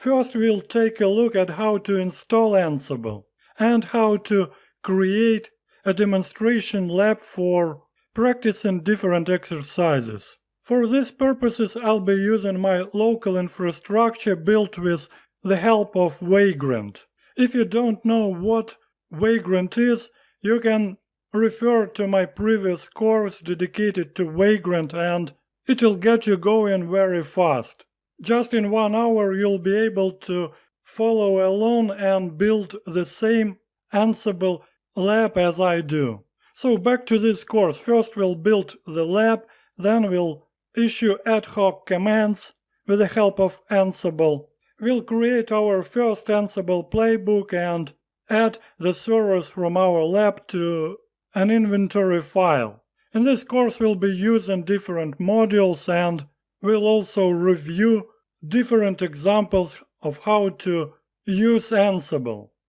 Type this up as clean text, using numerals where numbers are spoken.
First, we'll take a look at how to install Ansible and how to create a demonstration lab for practicing different exercises. For these purposes, I'll be using my local infrastructure built with the help of Vagrant. If you don't know what Vagrant is, you can refer to my previous course dedicated to Vagrant and it'll get you going very fast. Just in 1 hour you'll be able to follow along and build the same Ansible lab as I do. So back to this course. First we'll build the lab, then we'll issue ad hoc commands with the help of Ansible. We'll create our first Ansible playbook and add the servers from our lab to an inventory file. In this course we'll be using different modules and we'll also review different examples of how to use Ansible.